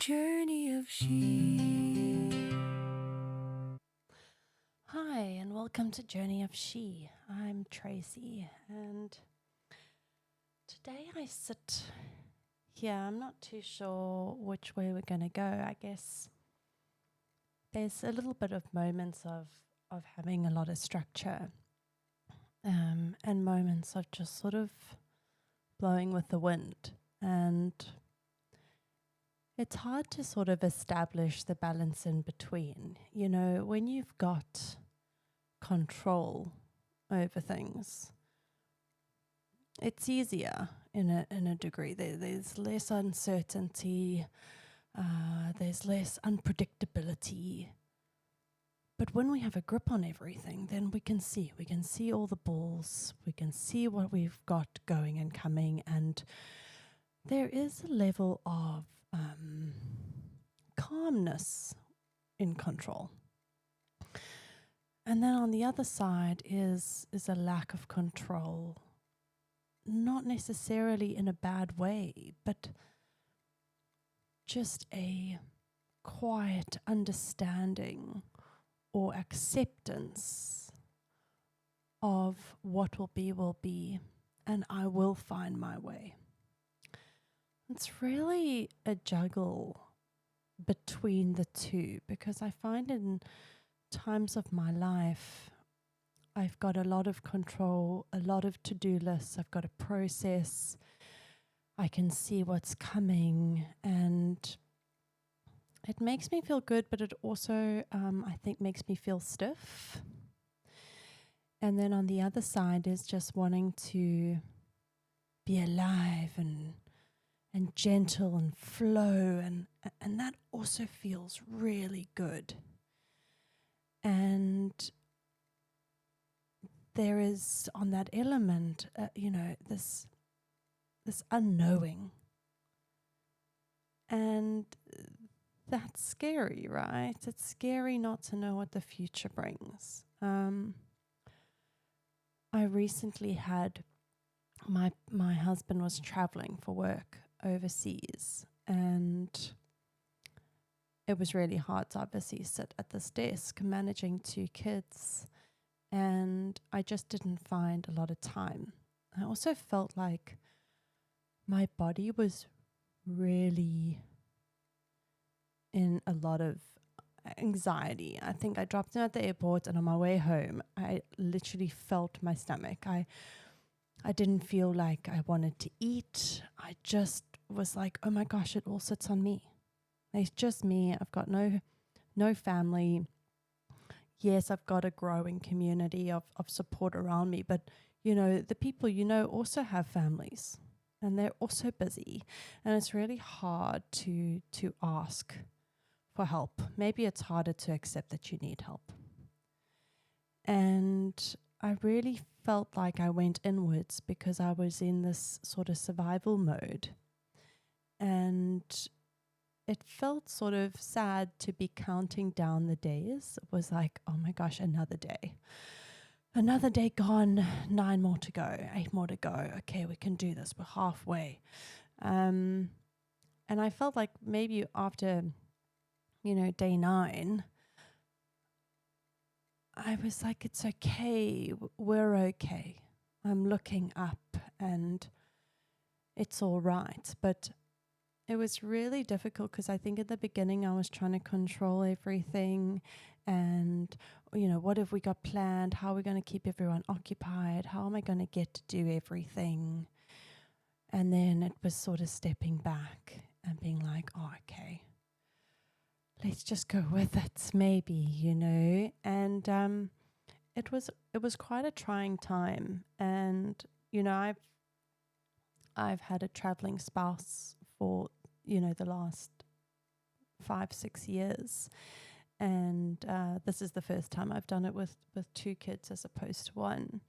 Journey of She. Hi, and welcome to Journey of She. I'm Tracy, and today I sit here. I'm not too sure which way we're going to go. I guess there's a little bit of moments of having a lot of structure, and moments of just sort of blowing with the wind. And it's hard to sort of establish the balance in between. You know, when you've got control over things, it's easier in a degree. There's less uncertainty, there's less unpredictability. But when we have a grip on everything, then we can see all the balls, we can see what we've got going and coming, and there is a level of calmness in control. And then on the other side is a lack of control, not necessarily in a bad way, but just a quiet understanding or acceptance of what will be, and I will find my way. It's really a juggle between the two, because I find in times of my life I've got a lot of control, a lot of to-do lists, I've got a process, I can see what's coming, and it makes me feel good, but it also I think makes me feel stiff. And then on the other side is just wanting to be alive and gentle and flow, and that also feels really good. And there is on that element, this unknowing, and that's scary, right? It's scary not to know what the future brings. I recently had my husband was traveling for work overseas, and it was really hard to obviously sit at this desk managing 2 kids, and I just didn't find a lot of time. I also felt like my body was really in a lot of anxiety. I think I dropped in at the airport, and on my way home, I literally felt my stomach. I didn't feel like I wanted to eat. I just was like, oh my gosh, it all sits on me. It's just me. I've got no family. Yes, I've got a growing community of support around me, but the people also have families, and they're also busy, and it's really hard to ask for help. Maybe it's harder to accept that you need help. And I really felt like I went inwards because I was in this sort of survival mode, and it felt sort of sad to be counting down the days. It was like, oh my gosh, another day gone, 9 more to go, 8 more to go. Okay, we can do this. We're halfway. And I felt like maybe after, day 9, I was like, it's okay. We're okay. I'm looking up and it's all right. But it was really difficult because I think at the beginning I was trying to control everything, and what have we got planned? How are we going to keep everyone occupied? How am I going to get to do everything? And then it was sort of stepping back and being like, oh, okay, let's just go with it, maybe, and it was quite a trying time. And I've had a traveling spouse for the last 5-6 years, and this is the first time I've done it with 2 kids as opposed to 1,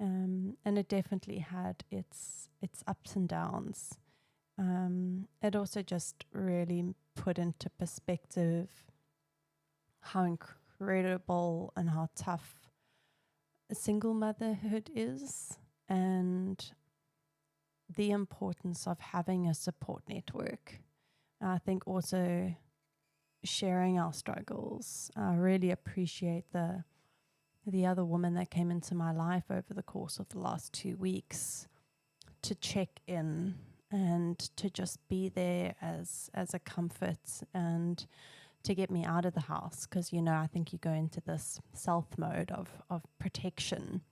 and it definitely had its ups and downs. It also just really put into perspective how incredible and how tough a single motherhood is, and the importance of having a support network. I think also sharing our struggles. I really appreciate the other woman that came into my life over the course of the last 2 weeks to check in and to just be there as a comfort and to get me out of the house, because I think you go into this stealth mode of protection,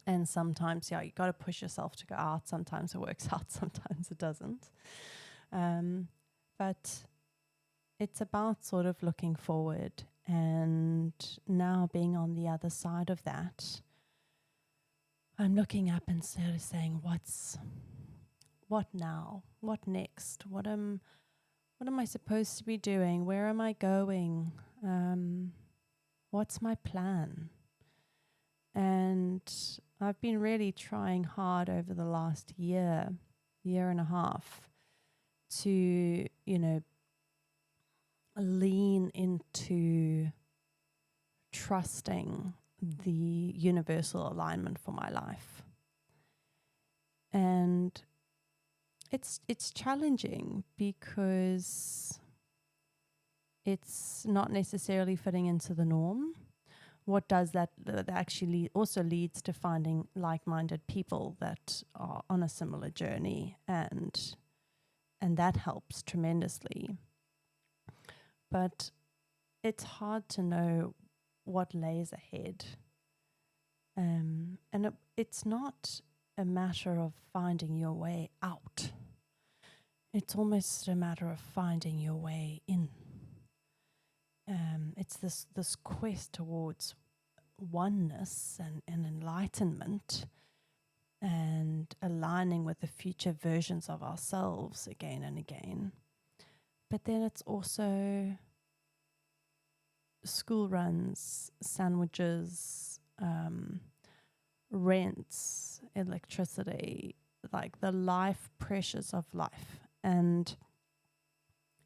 and sometimes you got to push yourself to go out. Sometimes it works out, sometimes it doesn't, but it's about sort of looking forward and now being on the other side of that. I'm looking up and sort of saying, what now? What next? What am I supposed to be doing? Where am I going? What's my plan? And I've been really trying hard over the last year and a half to, lean into trusting the universal alignment for my life. And it's challenging because it's not necessarily fitting into the norm. What does that actually also leads to finding like-minded people that are on a similar journey, and that helps tremendously. But it's hard to know what lays ahead. And it's not a matter of finding your way out. It's almost a matter of finding your way in. It's this quest towards oneness and enlightenment and aligning with the future versions of ourselves again and again. But then it's also school runs, sandwiches, rents, electricity, like the life pressures of life. And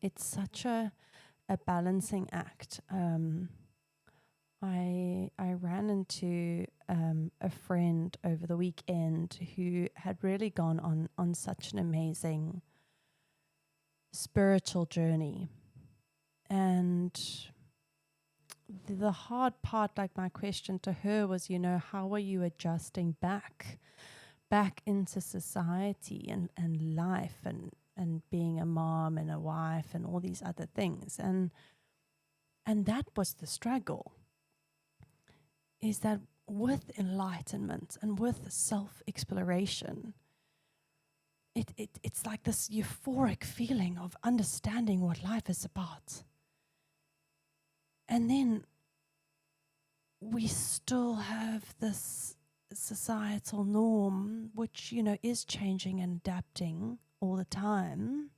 it's such a balancing act. I ran into a friend over the weekend who had really gone on such an amazing spiritual journey. And the hard part, like my question to her was, how are you adjusting back into society and life and being a mom and a wife and all these other things. And that was the struggle, is that with enlightenment and with self-exploration, it's like this euphoric feeling of understanding what life is about. And then we still have this societal norm, which, is changing and adapting all the time.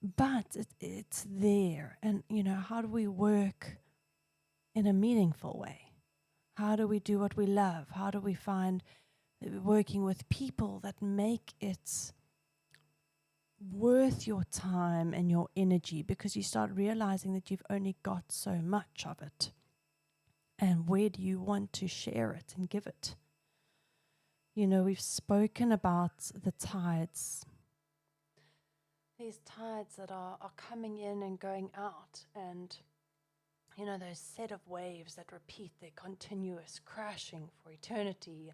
But it's there. And, how do we work in a meaningful way? How do we do what we love? How do we find working with people that make it worth your time and your energy? Because you start realizing that you've only got so much of it. And where do you want to share it and give it? We've spoken about the tides. These tides that are coming in and going out, and those set of waves that repeat their continuous crashing for eternity.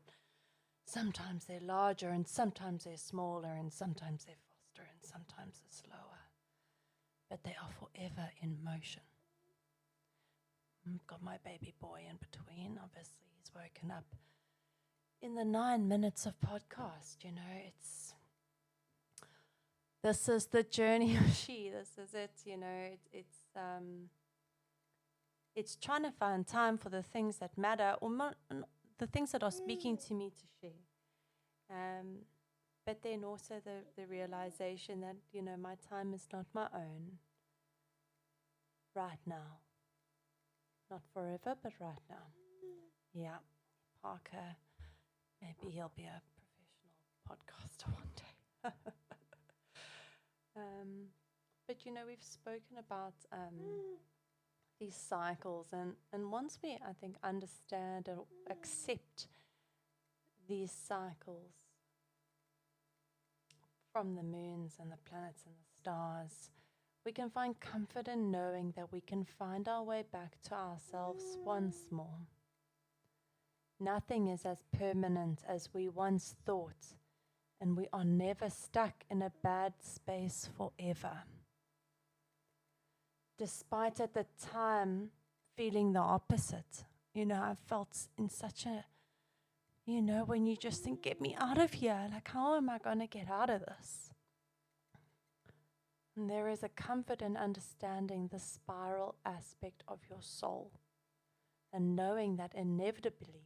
Sometimes they're larger, and sometimes they're smaller, and sometimes they're faster, and sometimes they're slower. But they are forever in motion. I've got my baby boy in between. Obviously, he's woken up in the 9 minutes of podcast. This is the journey of she. This is it. It's trying to find time for the things that matter, or the things that are speaking to me to share. But then also the realization that, my time is not my own right now. Not forever, but right now. Yeah. Parker, maybe he'll be a professional podcaster one day. But, we've spoken about these cycles, and once we, I think, understand or accept these cycles from the moons and the planets and the stars, We can find comfort in knowing that we can find our way back to ourselves once more. Nothing is as permanent as we once thought, and we are never stuck in a bad space forever. Despite at the time feeling the opposite, I felt in such a, when you just think, get me out of here, like how am I going to get out of this? And there is a comfort in understanding the spiral aspect of your soul and knowing that inevitably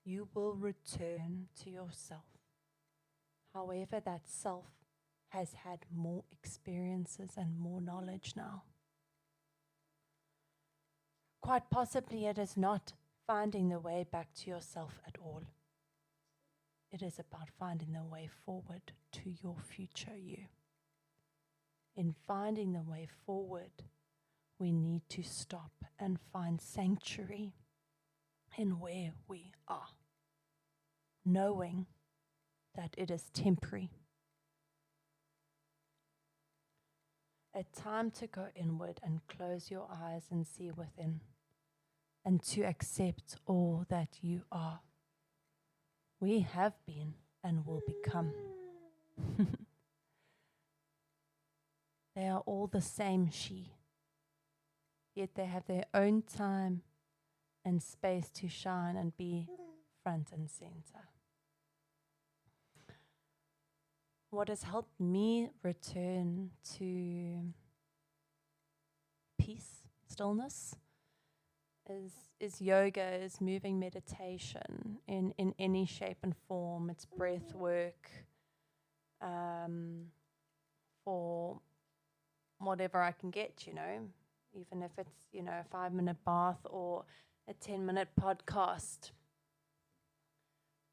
you will return to yourself. However, that self has had more experiences and more knowledge now. Quite possibly it is not finding the way back to yourself at all. It is about finding the way forward to your future you. In finding the way forward, we need to stop and find sanctuary in where we are, knowing that it is temporary. A time to go inward and close your eyes and see within, and to accept all that you are. We have been and will become. They are all the same she, yet they have their own time and space to shine and be front and center. What has helped me return to peace, stillness, is yoga, is moving meditation in any shape and form. It's breath work, for whatever I can get, even if it's, a 5-minute bath or a 10-minute podcast.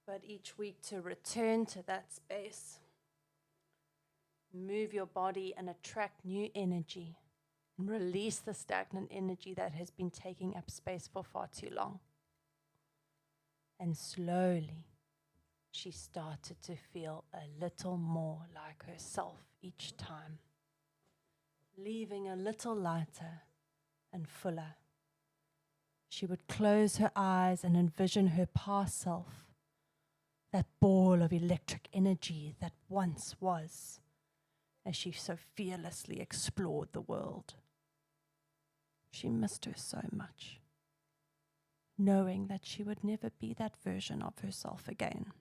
But each week to return to that space, move your body and attract new energy, and release the stagnant energy that has been taking up space for far too long. And slowly, she started to feel a little more like herself each time, leaving a little lighter and fuller. She would close her eyes and envision her past self, that ball of electric energy that once was, as she so fearlessly explored the world. She missed her so much, knowing that she would never be that version of herself again.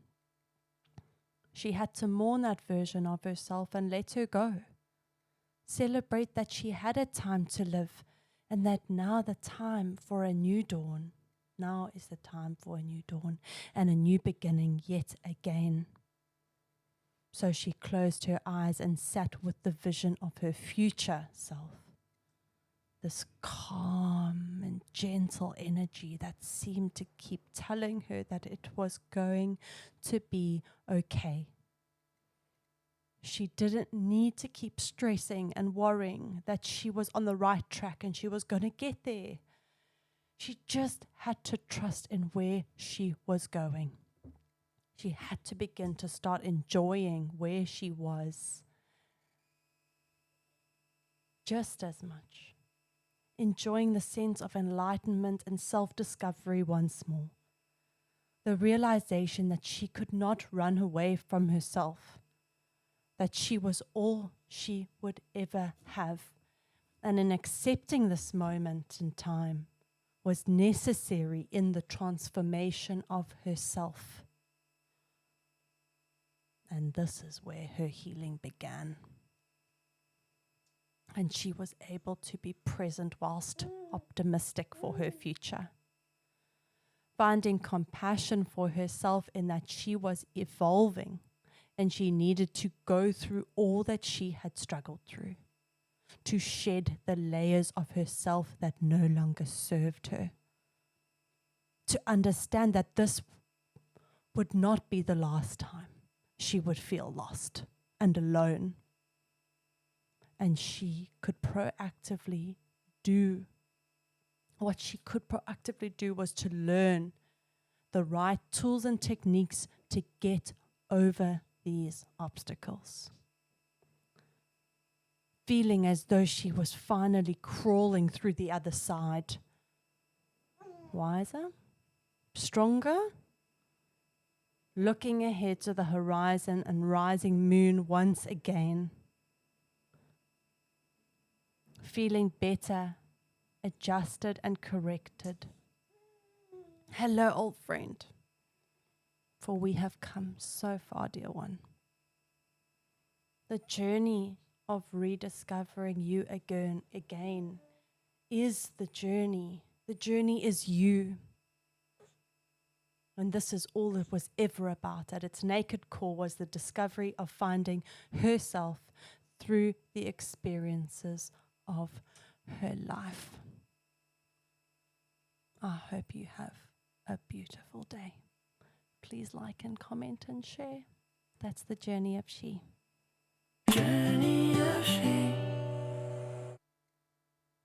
She had to mourn that version of herself and let her go. Celebrate that she had a time to live, and that now the time for a new dawn. Now is the time for a new dawn and a new beginning yet again. So she closed her eyes and sat with the vision of her future self. This calm and gentle energy that seemed to keep telling her that it was going to be okay. She didn't need to keep stressing and worrying that she was on the right track and she was going to get there. She just had to trust in where she was going. She had to begin to start enjoying where she was just as much. Enjoying the sense of enlightenment and self-discovery once more. The realization that she could not run away from herself, that she was all she would ever have. And in accepting this moment in time was necessary in the transformation of herself. And this is where her healing began. And she was able to be present whilst optimistic for her future. Finding compassion for herself in that she was evolving and she needed to go through all that she had struggled through, to shed the layers of herself that no longer served her, to understand that this would not be the last time she would feel lost and alone. And she could proactively do, what she could proactively do was to learn the right tools and techniques to get over these obstacles. feeling as though she was finally crawling through the other side. Wiser, stronger, looking ahead to the horizon and rising moon once again. Feeling better, adjusted and corrected. Hello, old friend, for we have come so far, dear one. The journey of rediscovering you again is the journey. The journey is you. And this is all it was ever about. At its naked core was the discovery of finding herself through the experiences of her life. I hope you have a beautiful day. Please like and comment and share. That's the journey of she. Journey of she.